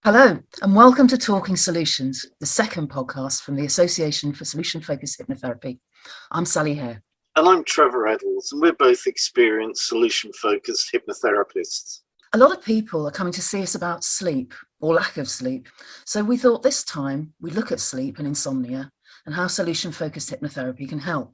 Hello, and welcome to Talking Solutions, the second podcast from the Association for Solution-Focused Hypnotherapy. I'm Sally Hare. And I'm Trevor Eddles, and we're both experienced solution-focused hypnotherapists. A lot of people are coming to see us about sleep, or lack of sleep, so we thought this time we'd look at sleep and insomnia and how solution-focused hypnotherapy can help.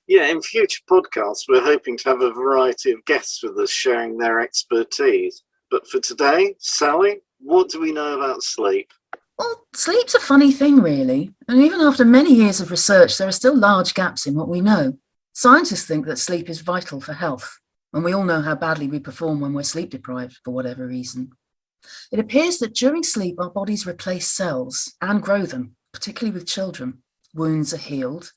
Yeah, in future podcasts, we're hoping to have a variety of guests with us sharing their expertise. But for today, Sally, what do we know about sleep? Well, sleep's a funny thing, really, and even after many years of research, there are still large gaps in what we know. Scientists think that sleep is vital for health, and we all know how badly we perform when we're sleep deprived for whatever reason. It appears that during sleep, our bodies replace cells and grow them, particularly with children. Wounds are healed,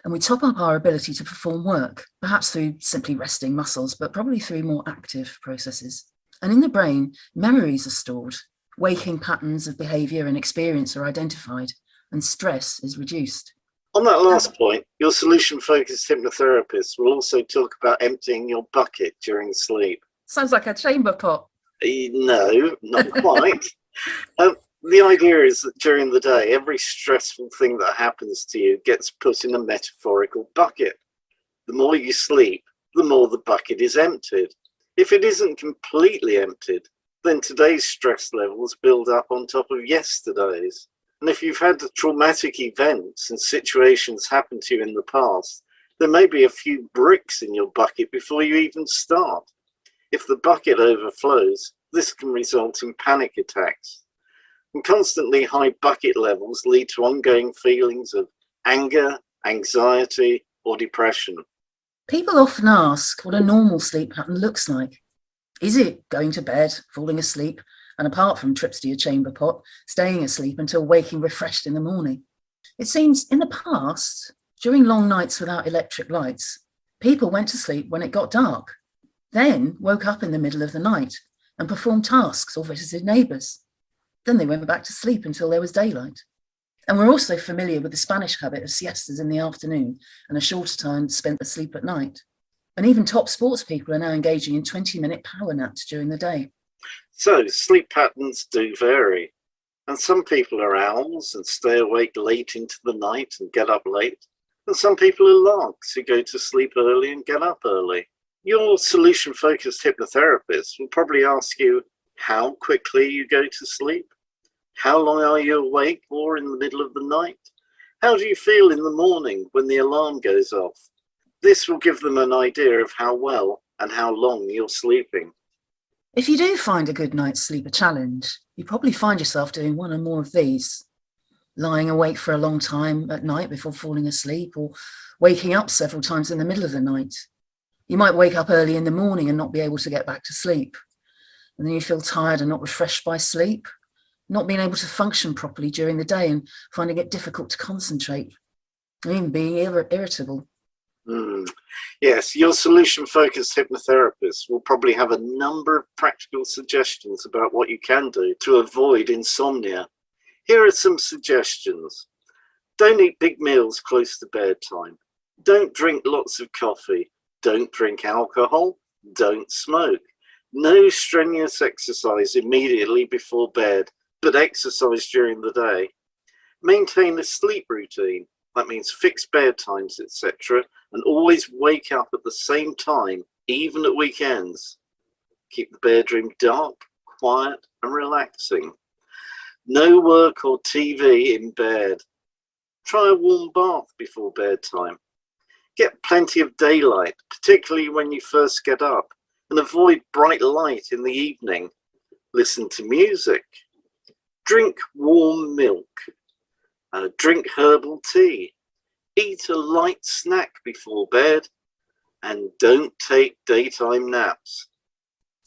and we top up our ability to perform work, perhaps through simply resting muscles, but probably through more active processes. And in the brain, memories are stored, waking patterns of behaviour and experience are identified, and stress is reduced. On that last point, your solution-focused hypnotherapist will also talk about emptying your bucket during sleep. Sounds like a chamber pot. No, not quite. The idea is that during the day, every stressful thing that happens to you gets put in a metaphorical bucket. The more you sleep, the more the bucket is emptied. If it isn't completely emptied, then today's stress levels build up on top of yesterday's. And if you've had traumatic events and situations happen to you in the past, there may be a few bricks in your bucket before you even start. If the bucket overflows, this can result in panic attacks. And constantly high bucket levels lead to ongoing feelings of anger, anxiety, or depression. People often ask what a normal sleep pattern looks like. Is it going to bed, falling asleep, and apart from trips to your chamber pot, staying asleep until waking refreshed in the morning? It seems in the past, during long nights without electric lights, people went to sleep when it got dark, then woke up in the middle of the night and performed tasks or visited neighbours. Then they went back to sleep until there was daylight. And we're also familiar with the Spanish habit of siestas in the afternoon and a shorter time spent asleep at night. And even top sports people are now engaging in 20-minute power naps during the day. So sleep patterns do vary. And some people are owls and stay awake late into the night and get up late. And some people are larks who go to sleep early and get up early. Your solution-focused hypnotherapist will probably ask you how quickly you go to sleep. How long are you awake or in the middle of the night? How do you feel in the morning when the alarm goes off? This will give them an idea of how well and how long you're sleeping. If you do find a good night's sleep a challenge, you probably find yourself doing one or more of these. Lying awake for a long time at night before falling asleep, or waking up several times in the middle of the night. You might wake up early in the morning and not be able to get back to sleep. And then you feel tired and not refreshed by sleep, not being able to function properly during the day and finding it difficult to concentrate, and even being irritable. Yes, your solution-focused hypnotherapist will probably have a number of practical suggestions about what you can do to avoid insomnia. Here are some suggestions. Don't eat big meals close to bedtime. Don't drink lots of coffee. Don't drink alcohol. Don't smoke. No strenuous exercise immediately before bed, but exercise during the day. Maintain a sleep routine. That means fixed bedtimes, etc. And always wake up at the same time, even at weekends. Keep the bedroom dark, quiet, and relaxing. No work or TV in bed. Try a warm bath before bedtime. Get plenty of daylight, particularly when you first get up, and avoid bright light in the evening. Listen to music. Drink warm milk. Drink herbal tea. Eat a light snack before bed. And don't take daytime naps.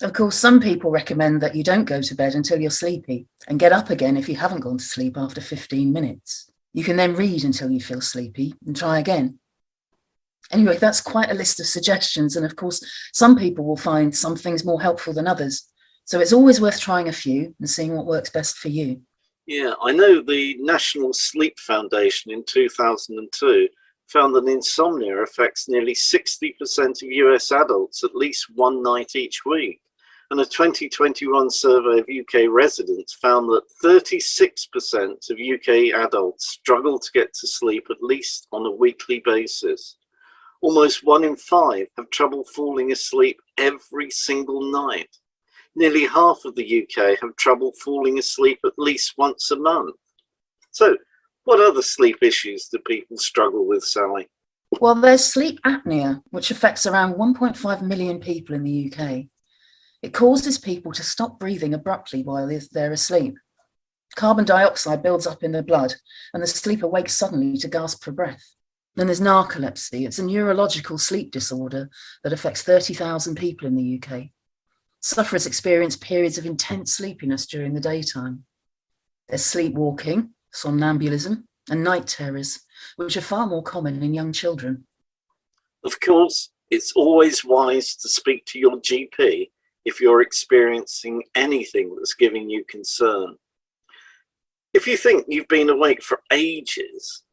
Of course, some people recommend that you don't go to bed until you're sleepy and get up again if you haven't gone to sleep after 15 minutes. You can then read until you feel sleepy and try again. Anyway, that's quite a list of suggestions. And of course, some people will find some things more helpful than others. So it's always worth trying a few and seeing what works best for you. Yeah, I know the National Sleep Foundation in 2002 found that insomnia affects nearly 60% of US adults at least one night each week. And a 2021 survey of UK residents found that 36% of UK adults struggle to get to sleep at least on a weekly basis. Almost 1 in 5 have trouble falling asleep every single night. Nearly half of the UK have trouble falling asleep at least once a month. So, what other sleep issues do people struggle with, Sally? Well, there's sleep apnea, which affects around 1.5 million people in the UK. It causes people to stop breathing abruptly while they're asleep. Carbon dioxide builds up in the blood, and the sleeper wakes suddenly to gasp for breath. Then there's narcolepsy. It's a neurological sleep disorder that affects 30,000 people in the UK. Sufferers experience periods of intense sleepiness during the daytime. There's sleepwalking, somnambulism, and night terrors, which are far more common in young children. Of course, it's always wise to speak to your GP if you're experiencing anything that's giving you concern. If you think you've been awake for ages,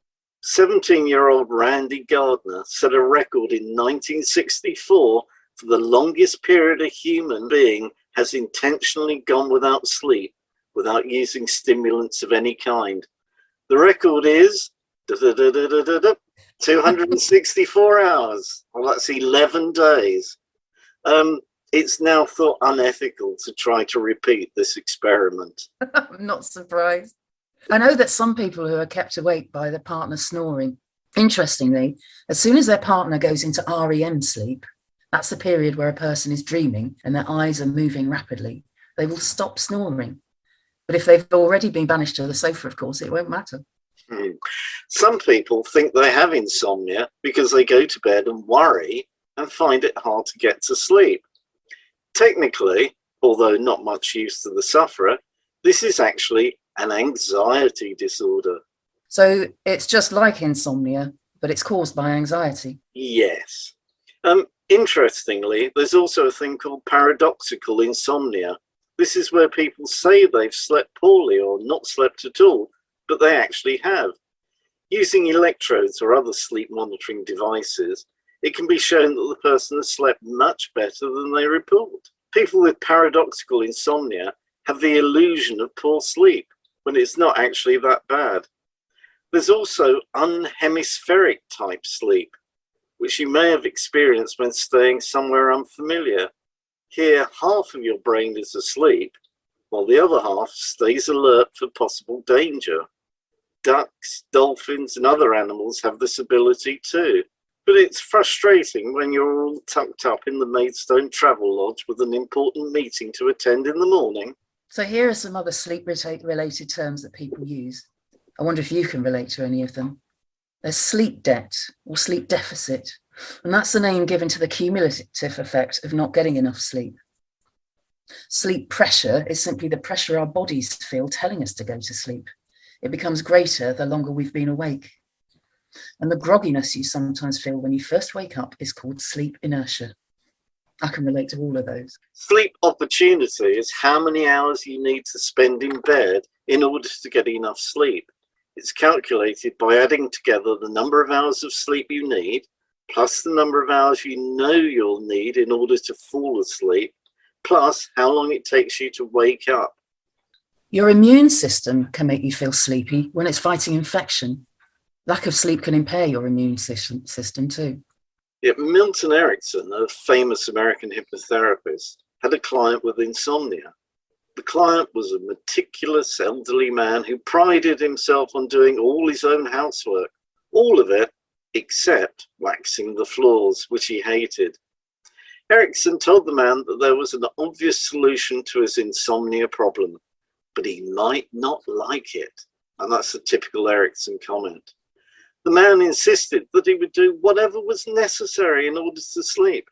17-year-old Randy Gardner set a record in 1964 for the longest period a human being has intentionally gone without sleep without using stimulants of any kind. The record is 264 hours. Well, that's 11 days. It's now thought unethical to try to repeat this experiment. I'm not surprised. I know that some people who are kept awake by their partner snoring. Interestingly, as soon as their partner goes into REM sleep, that's the period where a person is dreaming and their eyes are moving rapidly, they will stop snoring. But if they've already been banished to the sofa, of course, it won't matter. Some people think they have insomnia because they go to bed and worry and find it hard to get to sleep. Technically, although not much use to the sufferer, this is actually an anxiety disorder. So it's just like insomnia, but it's caused by anxiety. Yes. Interestingly, there's also a thing called paradoxical insomnia. This is where people say they've slept poorly or not slept at all, but they actually have. Using electrodes or other sleep monitoring devices, it can be shown that the person has slept much better than they report. People with paradoxical insomnia have the illusion of poor sleep when it's not actually that bad. There's also unhemispheric type sleep, which you may have experienced when staying somewhere unfamiliar. Here, half of your brain is asleep, while the other half stays alert for possible danger. Ducks, dolphins, and other animals have this ability too. But it's frustrating when you're all tucked up in the Maidstone Travel Lodge with an important meeting to attend in the morning. So here are some other sleep-related terms that people use. I wonder if you can relate to any of them. There's sleep debt or sleep deficit, and that's the name given to the cumulative effect of not getting enough sleep. Sleep pressure is simply the pressure our bodies feel telling us to go to sleep. It becomes greater the longer we've been awake. And the grogginess you sometimes feel when you first wake up is called sleep inertia. I can relate to all of those. Sleep opportunity is how many hours you need to spend in bed in order to get enough sleep. It's calculated by adding together the number of hours of sleep you need, plus the number of hours you know you'll need in order to fall asleep, plus how long it takes you to wake up. Your immune system can make you feel sleepy when it's fighting infection. Lack of sleep can impair your immune system too. Yet Milton Erickson, a famous American hypnotherapist, had a client with insomnia. The client was a meticulous elderly man who prided himself on doing all his own housework, all of it except waxing the floors, which he hated. Erickson told the man that there was an obvious solution to his insomnia problem, but he might not like it. And that's a typical Erickson comment. The man insisted that he would do whatever was necessary in order to sleep.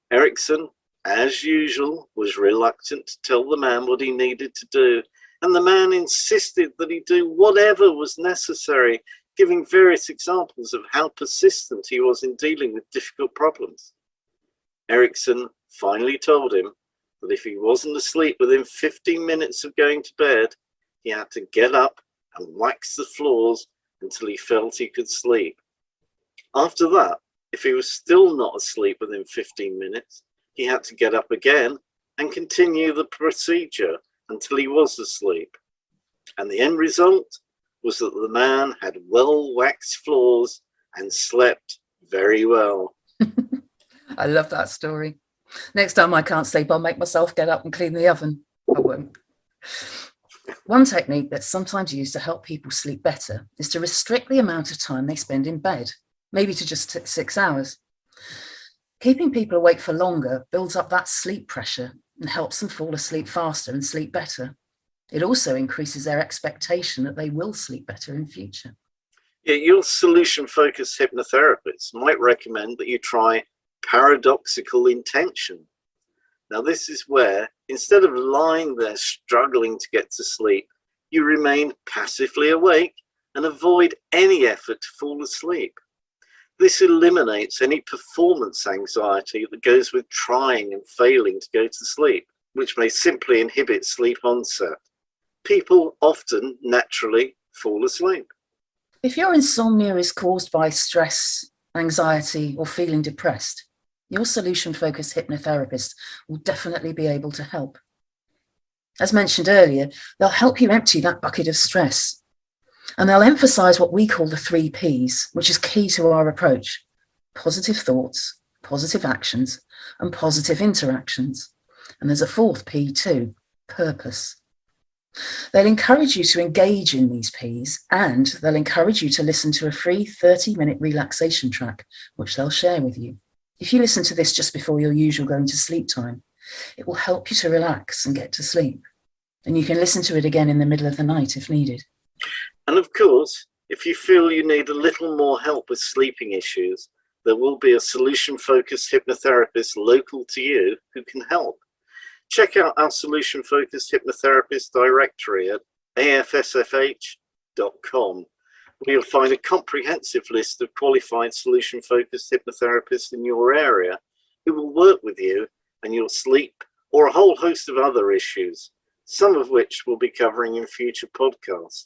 Erickson, as usual, was reluctant to tell the man what he needed to do, and the man insisted that he do whatever was necessary, giving various examples of how persistent he was in dealing with difficult problems. Erickson finally told him that if he wasn't asleep within 15 minutes of going to bed, he had to get up and wax the floors until he felt he could sleep. After that, if he was still not asleep within 15 minutes, he had to get up again and continue the procedure until he was asleep. And the end result was that the man had well-waxed floors and slept very well. I love that story. Next time I can't sleep, I'll make myself get up and clean the oven. I won't. One technique that's sometimes used to help people sleep better is to restrict the amount of time they spend in bed, maybe to just 6 hours. Keeping people awake for longer builds up that sleep pressure and helps them fall asleep faster and sleep better. It also increases their expectation that they will sleep better in future. Yeah, your solution-focused hypnotherapist might recommend that you try paradoxical intention. Now, this is where, instead of lying there struggling to get to sleep, you remain passively awake and avoid any effort to fall asleep. This eliminates any performance anxiety that goes with trying and failing to go to sleep, which may simply inhibit sleep onset. People often naturally fall asleep. If your insomnia is caused by stress, anxiety, or feeling depressed, your solution-focused hypnotherapist will definitely be able to help. As mentioned earlier, they'll help you empty that bucket of stress. And they'll emphasize what we call the 3 Ps, which is key to our approach: positive thoughts, positive actions, and positive interactions. And there's a 4th P too: purpose. They'll encourage you to engage in these Ps, and they'll encourage you to listen to a free 30-minute relaxation track, which they'll share with you. If you listen to this just before your usual going to sleep time, it will help you to relax and get to sleep. And you can listen to it again in the middle of the night if needed. And of course, if you feel you need a little more help with sleeping issues, there will be a solution-focused hypnotherapist local to you who can help. Check out our solution-focused hypnotherapist directory at afsfh.com, where you'll find a comprehensive list of qualified solution-focused hypnotherapists in your area who will work with you and your sleep or a whole host of other issues, some of which we'll be covering in future podcasts.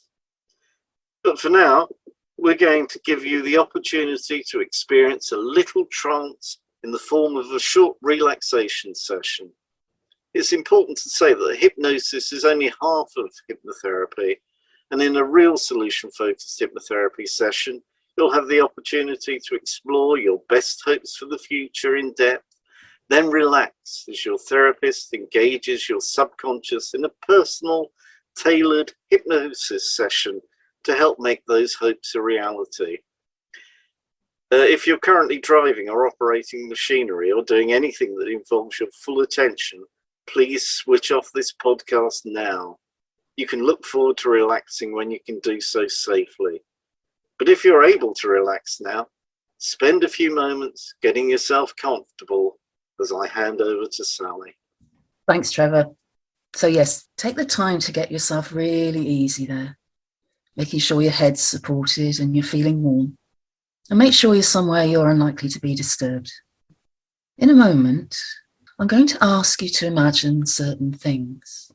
But for now, we're going to give you the opportunity to experience a little trance in the form of a short relaxation session. It's important to say that hypnosis is only half of hypnotherapy, and in a real solution-focused hypnotherapy session, you'll have the opportunity to explore your best hopes for the future in depth, then relax as your therapist engages your subconscious in a personal, tailored hypnosis session to help make those hopes a reality. If you're currently driving or operating machinery or doing anything that involves your full attention, please switch off this podcast now. You can look forward to relaxing when you can do so safely. But if you're able to relax now, spend a few moments getting yourself comfortable as I hand over to Sally. Thanks, Trevor. So yes, take the time to get yourself really easy there, making sure your head's supported and you're feeling warm. And make sure you're somewhere you're unlikely to be disturbed. In a moment, I'm going to ask you to imagine certain things.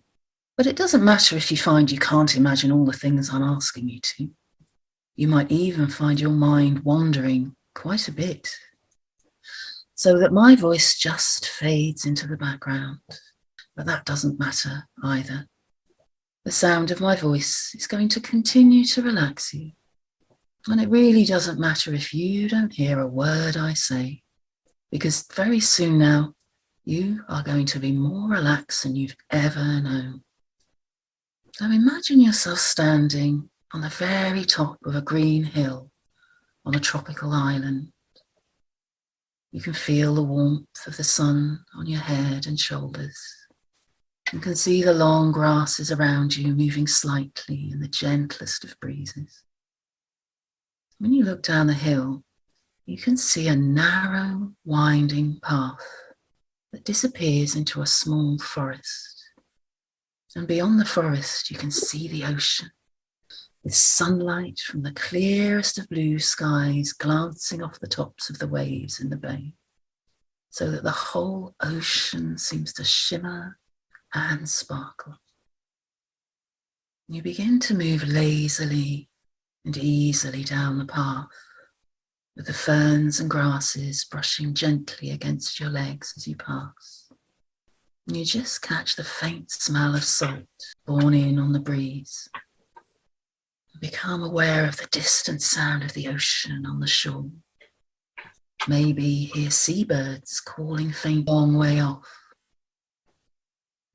But it doesn't matter if you find you can't imagine all the things I'm asking you to. You might even find your mind wandering quite a bit, so that my voice just fades into the background. But that doesn't matter either. The sound of my voice is going to continue to relax you. And it really doesn't matter if you don't hear a word I say, because very soon now, you are going to be more relaxed than you've ever known. So imagine yourself standing on the very top of a green hill on a tropical island. You can feel the warmth of the sun on your head and shoulders. You can see the long grasses around you moving slightly in the gentlest of breezes. When you look down the hill, you can see a narrow, winding path that disappears into a small forest. And beyond the forest, you can see the ocean, with sunlight from the clearest of blue skies glancing off the tops of the waves in the bay, so that the whole ocean seems to shimmer and sparkle. You begin to move lazily and easily down the path, with the ferns and grasses brushing gently against your legs as you pass. You just catch the faint smell of salt borne in on the breeze. Become aware of the distant sound of the ocean on the shore. Maybe hear seabirds calling faint a long way off.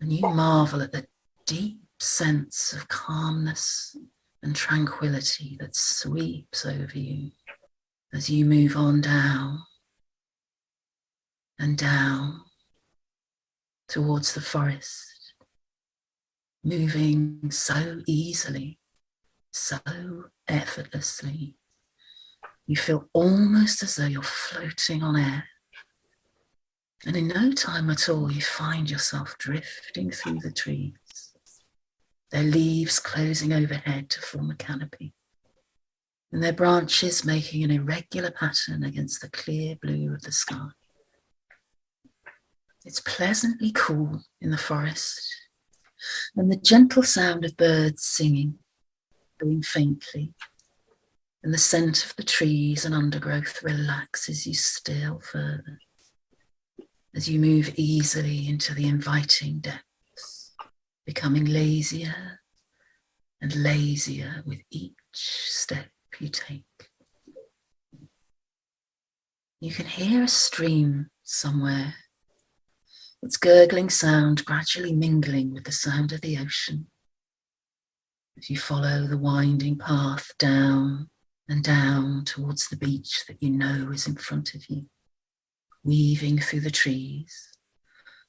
And you marvel at the deep sense of calmness and tranquility that sweeps over you as you move on down and down towards the forest, moving so easily, so effortlessly. You feel almost as though you're floating on air. And in no time at all, you find yourself drifting through the trees, their leaves closing overhead to form a canopy, and their branches making an irregular pattern against the clear blue of the sky. It's pleasantly cool in the forest, and the gentle sound of birds singing, going faintly, and the scent of the trees and undergrowth relaxes you still further as you move easily into the inviting depths, becoming lazier and lazier with each step you take. You can hear a stream somewhere, its gurgling sound gradually mingling with the sound of the ocean as you follow the winding path down and down towards the beach that you know is in front of you, weaving through the trees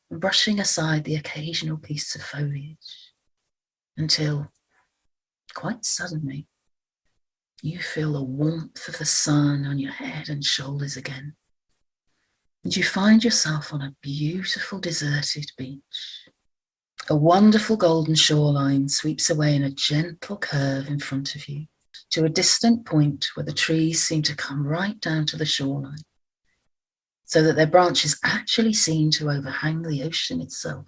and brushing aside the occasional piece of foliage until, quite suddenly, you feel the warmth of the sun on your head and shoulders again, and you find yourself on a beautiful deserted beach. A wonderful golden shoreline sweeps away in a gentle curve in front of you to a distant point where the trees seem to come right down to the shoreline, so that their branches actually seem to overhang the ocean itself.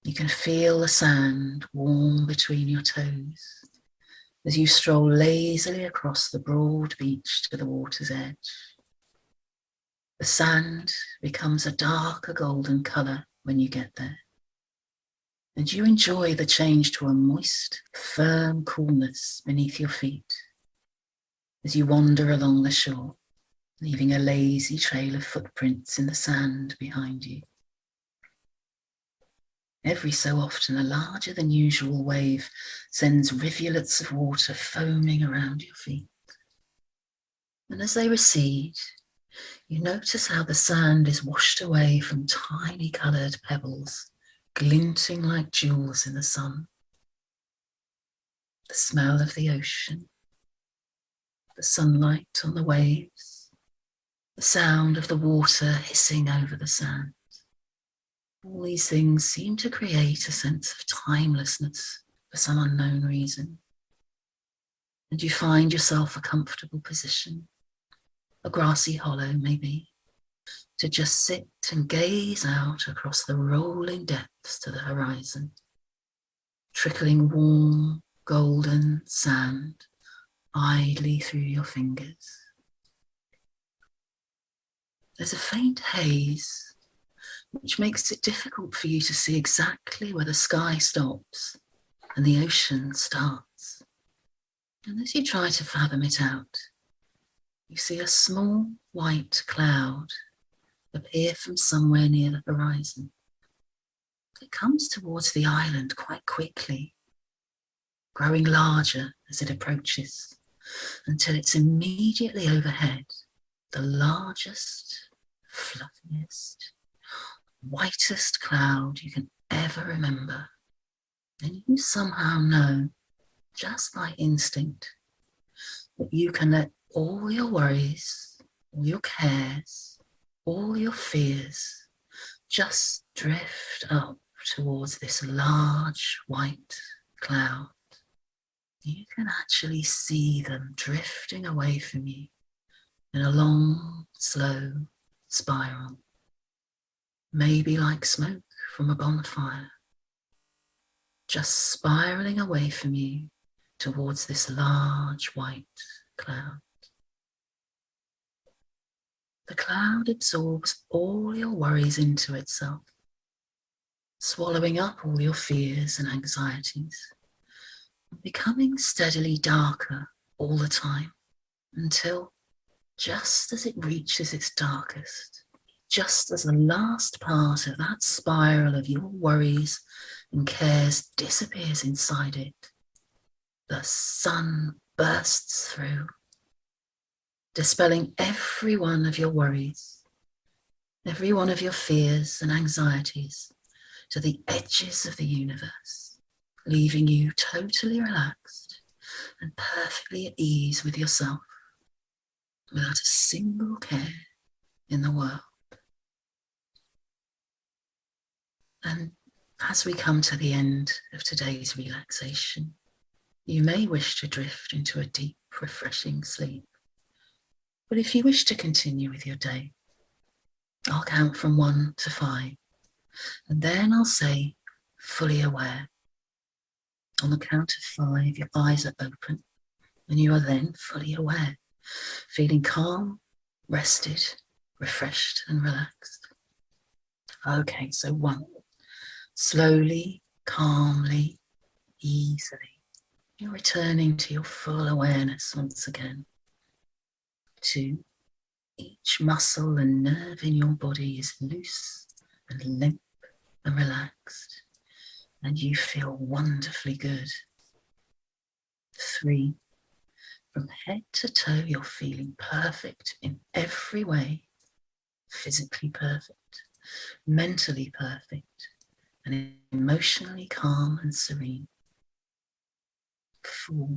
You can feel the sand warm between your toes as you stroll lazily across the broad beach to the water's edge. The sand becomes a darker golden colour when you get there, and you enjoy the change to a moist, firm coolness beneath your feet as you wander along the shore, leaving a lazy trail of footprints in the sand behind you. Every so often, a larger than usual wave sends rivulets of water foaming around your feet. And as they recede, you notice how the sand is washed away from tiny coloured pebbles, glinting like jewels in the sun. The smell of the ocean, the sunlight on the waves, the sound of the water hissing over the sand. All these things seem to create a sense of timelessness for some unknown reason. And you find yourself a comfortable position, a grassy hollow maybe, to just sit and gaze out across the rolling depths to the horizon, trickling warm, golden sand idly through your fingers. There's a faint haze which makes it difficult for you to see exactly where the sky stops and the ocean starts. And as you try to fathom it out, you see a small white cloud appear from somewhere near the horizon. It comes towards the island quite quickly, growing larger as it approaches, until it's immediately overhead, the largest, fluffiest, whitest cloud you can ever remember. And you somehow know, just by instinct, that you can let all your worries, all your cares, all your fears just drift up towards this large white cloud. You can actually see them drifting away from you in a long, slow spiral, maybe like smoke from a bonfire, just spiraling away from you towards this large white cloud. The cloud absorbs all your worries into itself, swallowing up all your fears and anxieties, becoming steadily darker all the time until just as it reaches its darkest, just as the last part of that spiral of your worries and cares disappears inside it, the sun bursts through, dispelling every one of your worries, every one of your fears and anxieties to the edges of the universe, leaving you totally relaxed and perfectly at ease with yourself, without a single care in the world. And as we come to the end of today's relaxation, you may wish to drift into a deep, refreshing sleep. But if you wish to continue with your day, I'll count from 1 to 5, and then I'll say, fully aware. On the count of 5, your eyes are open, and you are then fully aware, feeling calm, rested, refreshed, and relaxed. Okay, so 1. Slowly, calmly, easily, you're returning to your full awareness once again. 2. Each muscle and nerve in your body is loose and limp and relaxed, and you feel wonderfully good. 3. From head to toe, you're feeling perfect in every way. Physically perfect, mentally perfect, and emotionally calm and serene. 4.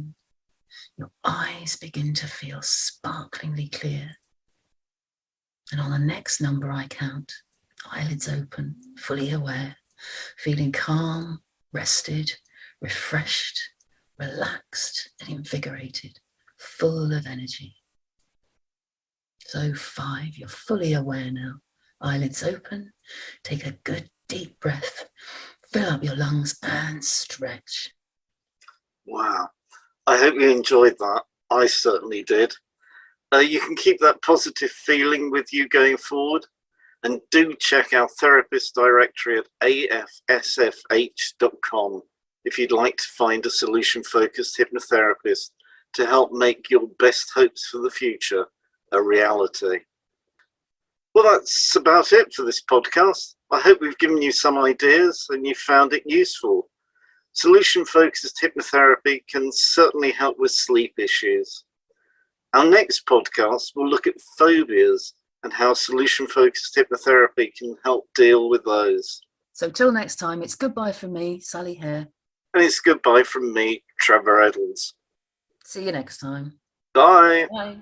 Your eyes begin to feel sparklingly clear. And on the next number I count, eyelids open, fully aware, feeling calm, rested, refreshed, relaxed, and invigorated, full of energy. So 5, you're fully aware now. Eyelids open, take a good deep breath, fill up your lungs and stretch. Wow. I hope you enjoyed that. I certainly did. You can keep that positive feeling with you going forward, and do check our therapist directory at afsfh.com if you'd like to find a solution-focused hypnotherapist to help make your best hopes for the future a reality. Well, that's about it for this podcast. I hope we've given you some ideas and you found it useful. Solution-focused hypnotherapy can certainly help with sleep issues. Our next podcast will look at phobias and how solution-focused hypnotherapy can help deal with those. So till next time, it's goodbye from me, Sally Hare. And it's goodbye from me, Trevor Edwards. See you next time. Bye. Bye.